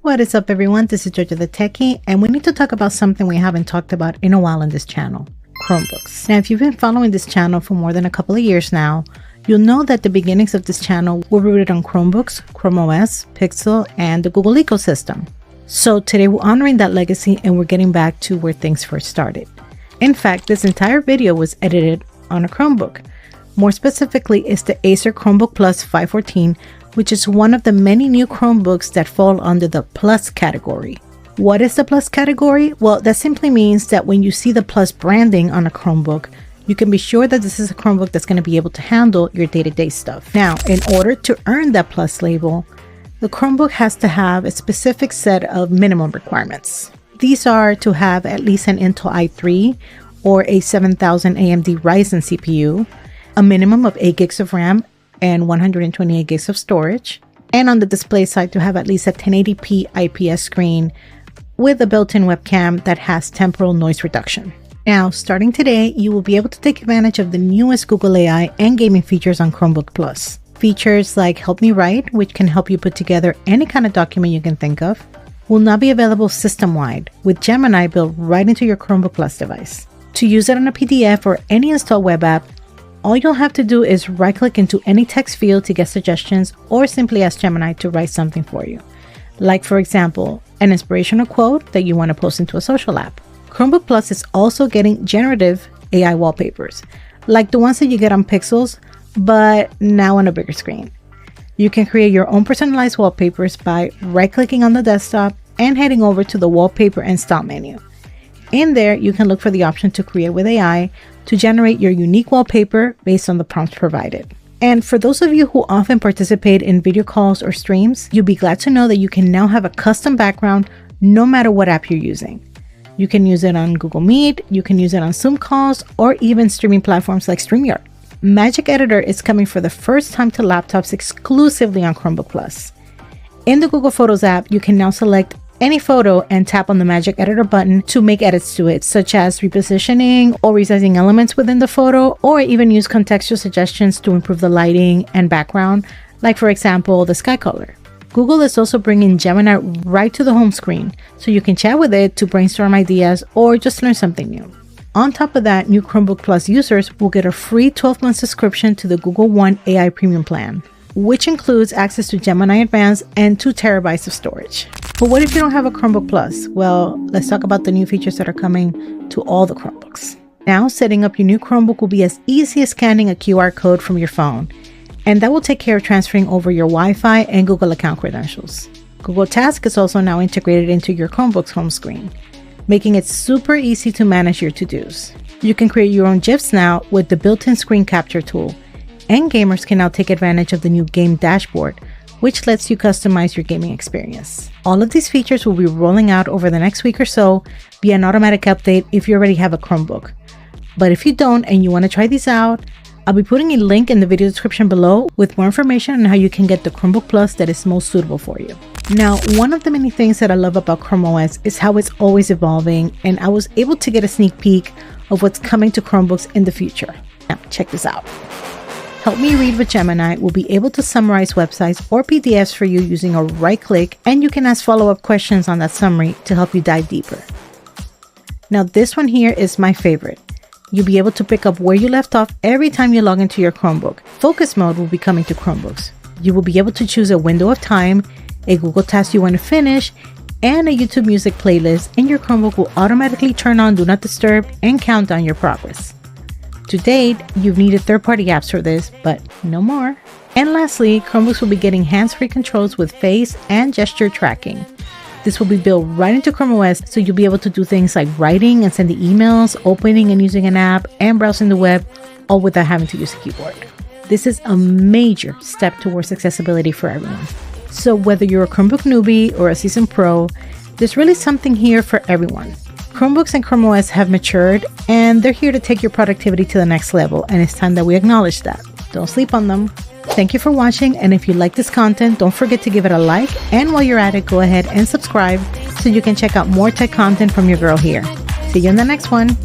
What is up, everyone? This is Jojo the Techie, and we need to talk about something we haven't talked about in a while on this channel: Chromebooks. Now, if you've been following this channel for more than a couple of years now, you'll know that the beginnings of this channel were rooted on Chromebooks, Chrome OS, Pixel, and the Google ecosystem. So today we're honoring that legacy and we're getting back to where things first started. In fact, this entire video was edited on a Chromebook. More specifically, it's the Acer Chromebook Plus 514, which is one of the many new Chromebooks that fall under the Plus category. What is the Plus category? Well, that simply means that when you see the Plus branding on a Chromebook, you can be sure that this is a Chromebook that's going to be able to handle your day-to-day stuff. Now, in order to earn that Plus label, the Chromebook has to have a specific set of minimum requirements. These are to have at least an Intel i3 or a 7000 AMD Ryzen CPU, a minimum of 8 gigs of RAM and 128 gigs of storage, and on the display side to have at least a 1080p IPS screen with a built-in webcam that has temporal noise reduction. Now, starting today, you will be able to take advantage of the newest Google AI and gaming features on Chromebook Plus. Features like Help Me Write, which can help you put together any kind of document you can think of, will now be available system-wide with Gemini built right into your Chromebook Plus device. To use it on a PDF or any installed web app, all you'll have to do is right-click into any text field to get suggestions or simply ask Gemini to write something for you. Like, for example, an inspirational quote that you want to post into a social app. Chromebook Plus is also getting generative AI wallpapers, like the ones that you get on Pixels, but now on a bigger screen. You can create your own personalized wallpapers by right-clicking on the desktop and heading over to the Wallpaper and Style menu. In there, you can look for the option to create with AI to generate your unique wallpaper based on the prompts provided. And for those of you who often participate in video calls or streams, you'll be glad to know that you can now have a custom background no matter what app you're using. You can use it on Google Meet, you can use it on Zoom calls, or even streaming platforms like StreamYard. Magic Editor is coming for the first time to laptops exclusively on Chromebook Plus. In the Google Photos app, you can now select any photo and tap on the Magic Editor button to make edits to it, such as repositioning or resizing elements within the photo, or even use contextual suggestions to improve the lighting and background, like for example, the sky color. Google is also bringing Gemini right to the home screen, so you can chat with it to brainstorm ideas or just learn something new. On top of that, new Chromebook Plus users will get a free 12-month subscription to the Google One AI Premium plan, which includes access to Gemini Advanced and 2 terabytes of storage. But what if you don't have a Chromebook Plus? Well, let's talk about the new features that are coming to all the Chromebooks. Now, setting up your new Chromebook will be as easy as scanning a QR code from your phone, and that will take care of transferring over your Wi-Fi and Google account credentials. Google Task is also now integrated into your Chromebook's home screen, making it super easy to manage your to-dos. You can create your own GIFs now with the built-in screen capture tool, and gamers can now take advantage of the new game dashboard, which lets you customize your gaming experience. All of these features will be rolling out over the next week or so via an automatic update if you already have a Chromebook. But if you don't and you want to try these out, I'll be putting a link in the video description below with more information on how you can get the Chromebook Plus that is most suitable for you. Now, one of the many things that I love about Chrome OS is how it's always evolving, and I was able to get a sneak peek of what's coming to Chromebooks in the future. Now, check this out. Help Me Read with Gemini will be able to summarize websites or PDFs for you using a right click, and you can ask follow-up questions on that summary to help you dive deeper. Now, this one here is my favorite. You'll be able to pick up where you left off every time you log into your Chromebook. Focus mode will be coming to Chromebooks. You will be able to choose a window of time, a Google task you want to finish, and a YouTube music playlist, and your Chromebook will automatically turn on Do Not Disturb and count down your progress. To date, you've needed third-party apps for this, but no more. And lastly, Chromebooks will be getting hands-free controls with face and gesture tracking. This will be built right into Chrome OS, so you'll be able to do things like writing and sending emails, opening and using an app, and browsing the web, all without having to use a keyboard. This is a major step towards accessibility for everyone. So whether you're a Chromebook newbie or a seasoned pro, there's really something here for everyone. Chromebooks and Chrome OS have matured, and they're here to take your productivity to the next level, and it's time that we acknowledge that. Don't sleep on them. Thank you for watching, and if you like this content, don't forget to give it a like, and while you're at it, go ahead and subscribe so you can check out more tech content from your girl here. See you in the next one.